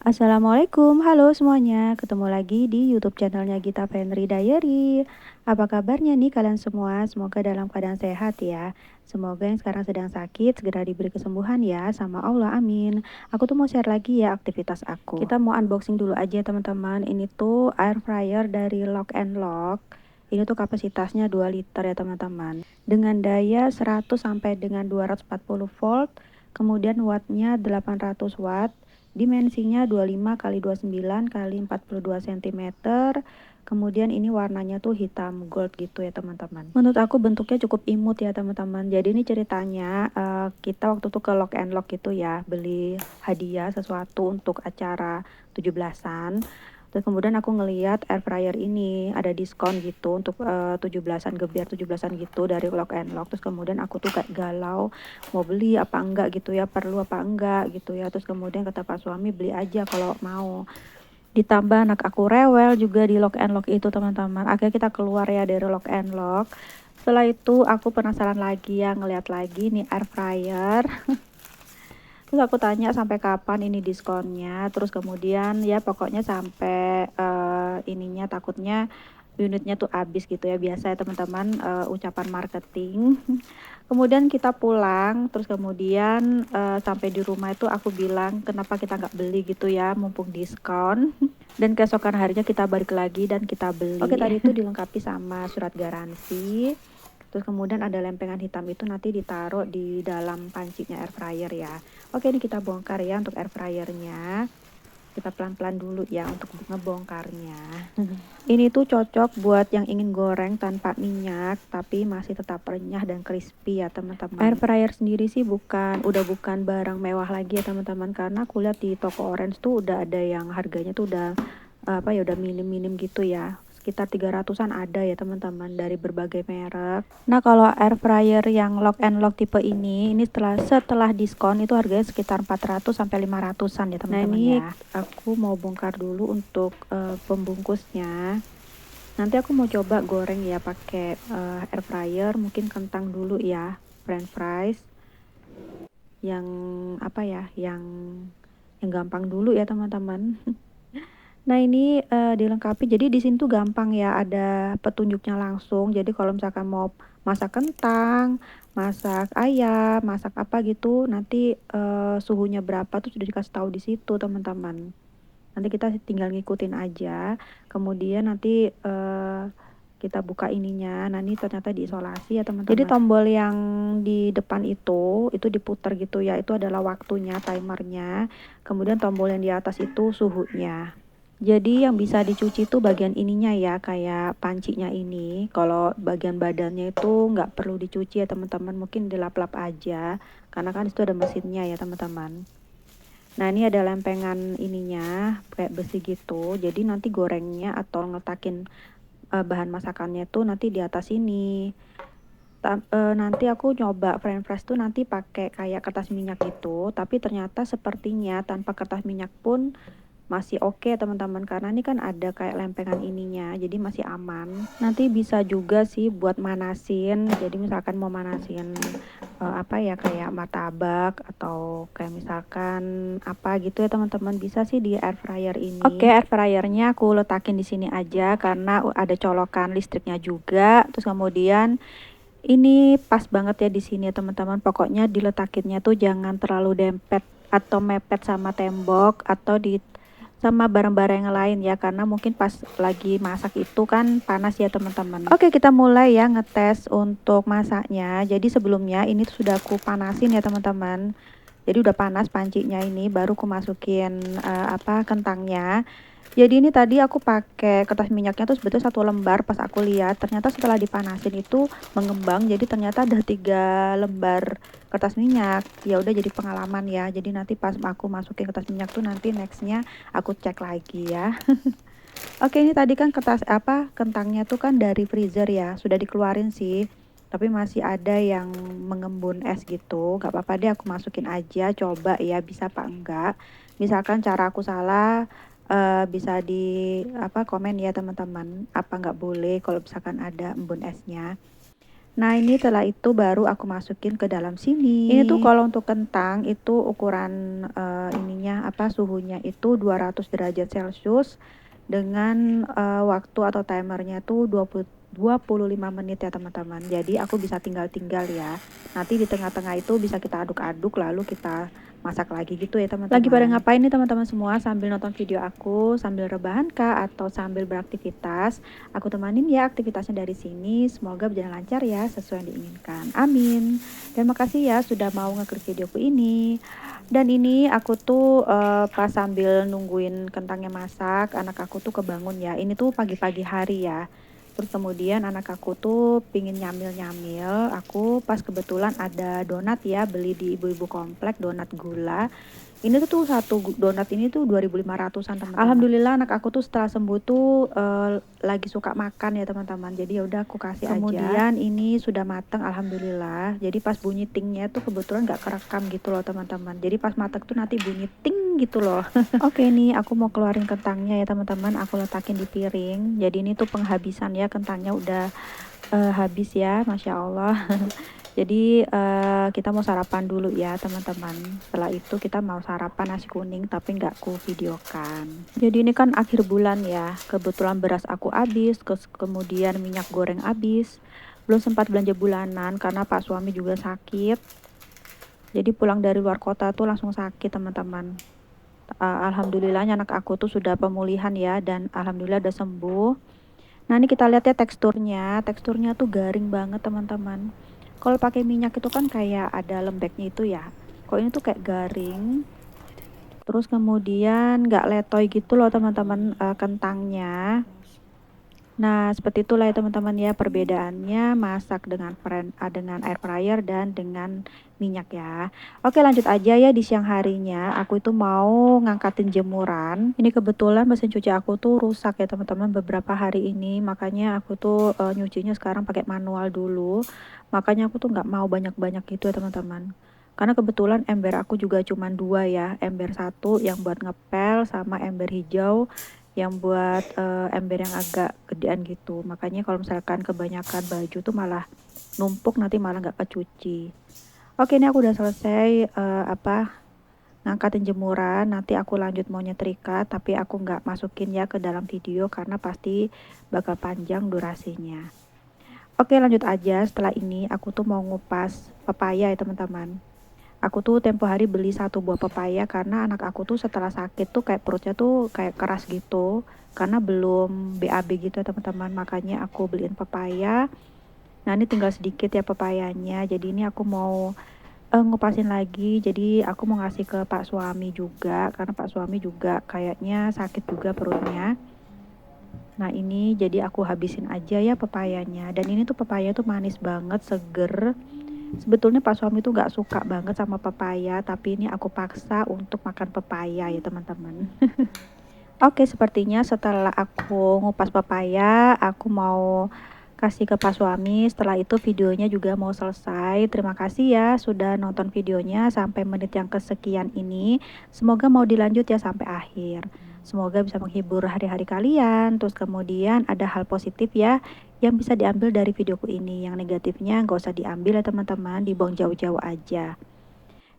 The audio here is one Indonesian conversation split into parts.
Assalamualaikum, halo semuanya. Ketemu lagi di YouTube channelnya Gita Fenri Diary. Apa kabarnya nih kalian semua? Semoga dalam keadaan sehat ya. Semoga yang sekarang sedang sakit segera diberi kesembuhan ya sama Allah, amin. Aku tuh mau share lagi ya aktivitas aku. Kita mau unboxing dulu aja teman-teman. Ini tuh air fryer dari Lock and Lock. Ini tuh kapasitasnya 2 liter ya teman-teman. Dengan daya 100 sampai dengan 240 volt. Kemudian wattnya 800 watt. Dimensinya 25 kali 29 kali 42 cm. Kemudian ini warnanya tuh hitam gold gitu ya teman-teman. Menurut aku bentuknya cukup imut ya teman-teman. Jadi ini ceritanya kita waktu itu ke Lock and Lock gitu ya, beli hadiah sesuatu untuk acara 17-an. Terus kemudian aku ngeliat air fryer ini ada diskon gitu untuk 17-an, gebiar 17-an gitu dari Lock and Lock. Terus kemudian aku tuh kayak galau mau beli apa enggak gitu ya, perlu apa enggak gitu ya. Terus kemudian kata Pak suami beli aja kalau mau. Ditambah anak aku rewel juga di Lock and Lock itu teman-teman. Akhirnya kita keluar ya dari Lock and Lock. Setelah itu aku penasaran lagi ya, ngeliat lagi nih air fryer. Terus aku tanya sampai kapan ini diskonnya. Terus kemudian ya pokoknya sampai ininya takutnya unitnya tuh habis gitu ya, biasa ya teman-teman, ucapan marketing. Kemudian kita pulang, terus kemudian sampai di rumah itu aku bilang kenapa kita nggak beli gitu ya, mumpung diskon. Dan keesokan harinya kita balik lagi dan kita beli. Oke, tadi itu dilengkapi sama surat garansi. Terus kemudian ada lempengan hitam itu nanti ditaruh di dalam pancinya air fryer ya. Oke, ini kita bongkar ya untuk air fryernya. Kita pelan-pelan dulu ya untuk ngebongkarnya. Ini tuh cocok buat yang ingin goreng tanpa minyak tapi masih tetap renyah dan crispy ya teman-teman. Air fryer sendiri sih udah bukan barang mewah lagi ya teman-teman, karena aku lihat di toko orange tuh udah ada yang harganya tuh udah udah minim-minim gitu ya, sekitar 300-an ada ya teman-teman dari berbagai merek. Nah, kalau air fryer yang Lock and Lock tipe ini setelah diskon itu harganya sekitar 400 sampai 500-an ya teman-teman. Nah, ini aku mau bongkar dulu untuk pembungkusnya. Nanti aku mau coba goreng ya pakai air fryer, mungkin kentang dulu ya, french fries. Yang yang gampang dulu ya teman-teman. Nah, ini dilengkapi, jadi di sini tuh gampang ya, ada petunjuknya langsung. Jadi kalau misalkan mau masak kentang, masak ayam, masak apa gitu, nanti suhunya berapa tuh sudah dikasih tahu di situ teman-teman. Nanti kita tinggal ngikutin aja. Kemudian nanti kita buka ininya. Nah, ini ternyata diisolasi ya teman-teman. Jadi tombol yang di depan itu diputar gitu ya, itu adalah waktunya, timernya. Kemudian tombol yang di atas itu suhunya. Jadi yang bisa dicuci tuh bagian ininya ya, kayak pancinya ini. Kalau bagian badannya itu nggak perlu dicuci ya teman-teman, mungkin dilap-lap aja. Karena kan itu ada mesinnya ya teman-teman. Nah, ini ada lempengan ininya, kayak besi gitu. Jadi nanti gorengnya atau ngetakin bahan masakannya tuh nanti di atas ini. Nanti aku nyoba french fries tuh nanti pakai kayak kertas minyak gitu, tapi ternyata sepertinya tanpa kertas minyak pun masih oke teman-teman, karena ini kan ada kayak lempengan ininya, jadi masih aman. Nanti bisa juga sih buat manasin, jadi misalkan mau manasin kayak martabak atau kayak misalkan apa gitu ya teman-teman, bisa sih di air fryer ini. Oke, air fryernya aku letakin di sini aja karena ada colokan listriknya juga. Terus kemudian ini pas banget ya di sini ya teman-teman. Pokoknya diletakinnya tuh jangan terlalu dempet atau mepet sama tembok atau sama barang-barang yang lain ya, karena mungkin pas lagi masak itu kan panas ya teman-teman. Oke, kita mulai ya ngetes untuk masaknya. Jadi sebelumnya ini tuh sudah aku panasin ya teman-teman. Jadi udah panas pancinya ini, baru aku masukin kentangnya. Jadi ini tadi aku pakai kertas minyaknya tuh sebetulnya 1 lembar, pas aku lihat ternyata setelah dipanasin itu mengembang, jadi ternyata ada 3 lembar kertas minyak. Ya udah, jadi pengalaman ya. Jadi nanti pas aku masukin kertas minyak tuh nanti nextnya aku cek lagi ya. Oke, ini tadi kan kentangnya tuh kan dari freezer ya, sudah dikeluarin sih, tapi masih ada yang mengembun es gitu. Gak apa-apa deh, aku masukin aja, coba ya bisa apa enggak. Misalkan cara aku salah, bisa komen ya teman-teman, apa nggak boleh kalau misalkan ada embun esnya. Nah, ini setelah itu baru aku masukin ke dalam sini. Ini tuh kalau untuk kentang itu ukuran ininya apa suhunya itu 200 derajat Celcius dengan waktu atau timernya tuh 25 menit ya teman-teman. Jadi aku bisa tinggal-tinggal ya. Nanti di tengah-tengah itu bisa kita aduk-aduk lalu kita masak lagi gitu ya teman-teman. Lagi pada ngapain nih teman-teman semua? Sambil nonton video aku, sambil rebahan kah atau sambil beraktivitas? Aku temanin ya aktivitasnya dari sini. Semoga berjalan lancar ya sesuai yang diinginkan. Amin. Dan makasih ya sudah mau ngeklik videoku ini. Dan ini aku tuh pas sambil nungguin kentangnya masak, anak aku tuh kebangun ya. Ini tuh pagi-pagi hari ya. Terus kemudian anak aku tuh pingin nyamil-nyamil. Aku pas kebetulan ada donat ya, beli di ibu-ibu komplek, donat gula. Ini tuh satu donat ini tuh 2.500-an teman-teman. Alhamdulillah anak aku tuh setelah sembuh tuh lagi suka makan ya teman-teman. Jadi ya udah aku kasih aja. Kemudian ini sudah mateng alhamdulillah. Jadi pas bunyi tingnya tuh kebetulan nggak kerekam gitu loh teman-teman. Jadi pas mateng tuh nanti bunyi ting gitu loh. Oke nih aku mau keluarin kentangnya ya teman-teman. Aku letakin di piring. Jadi ini tuh penghabisan ya, kentangnya udah habis ya, Masya Allah. Jadi kita mau sarapan dulu ya teman-teman. Setelah itu kita mau sarapan nasi kuning tapi nggak ku videokan. Jadi ini kan akhir bulan ya. Kebetulan beras aku habis, kemudian minyak goreng habis. Belum sempat belanja bulanan karena Pak suami juga sakit. Jadi pulang dari luar kota tuh langsung sakit teman-teman. Alhamdulillahnya anak aku tuh sudah pemulihan ya dan alhamdulillah udah sembuh. Nah, ini kita lihat ya teksturnya. Teksturnya tuh garing banget, teman-teman. Kalau pakai minyak itu kan kayak ada lembeknya itu ya. Kok ini tuh kayak garing. Terus kemudian nggak letoy gitu loh, teman-teman, kentangnya. Nah, seperti itulah ya teman-teman ya perbedaannya masak dengan air fryer dan dengan minyak ya. Oke, lanjut aja ya di siang harinya. Aku itu mau ngangkatin jemuran. Ini kebetulan mesin cuci aku tuh rusak ya teman-teman beberapa hari ini. Makanya aku tuh nyucinya sekarang pakai manual dulu. Makanya aku tuh nggak mau banyak-banyak gitu ya teman-teman. Karena kebetulan ember aku juga cuma dua ya. Ember satu yang buat ngepel sama ember hijau yang buat ember yang agak gedean gitu. Makanya kalau misalkan kebanyakan baju tuh malah numpuk, nanti malah nggak kecuci. Oke, ini aku udah selesai ngangkatin jemuran. Nanti aku lanjut mau nyetrika, tapi aku nggak masukin ya ke dalam video karena pasti bakal panjang durasinya. Oke, lanjut aja. Setelah ini aku tuh mau ngupas pepaya ya teman-teman. Aku tuh tempo hari beli satu buah pepaya karena anak aku tuh setelah sakit tuh kayak perutnya tuh kayak keras gitu. Karena belum BAB gitu ya teman-teman. Makanya aku beliin pepaya. Nah, ini tinggal sedikit ya pepayanya. Jadi ini aku mau ngupasin lagi. Jadi aku mau ngasih ke Pak suami juga. Karena Pak suami juga kayaknya sakit juga perutnya. Nah, ini jadi aku habisin aja ya pepayanya. Dan ini tuh pepaya tuh manis banget, seger. Sebetulnya Pak suami tuh gak suka banget sama pepaya, tapi ini aku paksa untuk makan pepaya ya teman-teman. Oke, sepertinya setelah aku ngupas pepaya, aku mau kasih ke Pak suami. Setelah itu videonya juga mau selesai. Terima kasih ya sudah nonton videonya sampai menit yang kesekian ini. Semoga mau dilanjut ya sampai akhir. Semoga bisa menghibur hari-hari kalian. Terus kemudian ada hal positif ya yang bisa diambil dari videoku ini. Yang negatifnya nggak usah diambil ya teman-teman, dibuang jauh-jauh aja.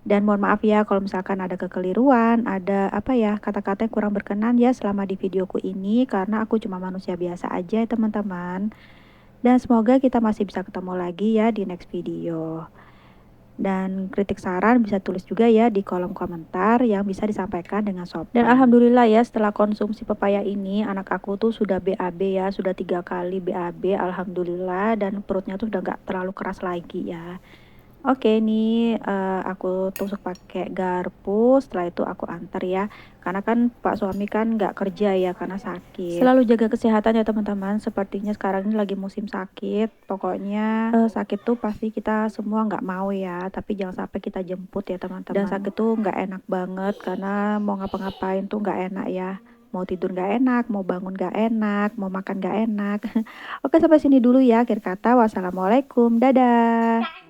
Dan mohon maaf ya kalau misalkan ada kekeliruan, ada kata-kata yang kurang berkenan ya selama di videoku ini karena aku cuma manusia biasa aja ya teman-teman. Dan semoga kita masih bisa ketemu lagi ya di next video. Dan kritik saran bisa tulis juga ya di kolom komentar yang bisa disampaikan dengan sopan. Dan alhamdulillah ya setelah konsumsi pepaya ini anak aku tuh sudah BAB ya, sudah 3 kali BAB alhamdulillah, dan perutnya tuh udah gak terlalu keras lagi ya. Oke, ini aku tusuk pakai garpu, setelah itu aku antar ya. Karena kan Pak suami kan nggak kerja ya karena sakit. Selalu jaga kesehatan ya teman-teman. Sepertinya sekarang ini lagi musim sakit. Pokoknya sakit tuh pasti kita semua nggak mau ya. Tapi jangan sampai kita jemput ya teman-teman. Dan sakit tuh nggak enak banget karena mau ngapa-ngapain tuh nggak enak ya. Mau tidur nggak enak, mau bangun nggak enak, mau makan nggak enak. Oke, sampai sini dulu ya. Akhir kata, wassalamualaikum, dadah.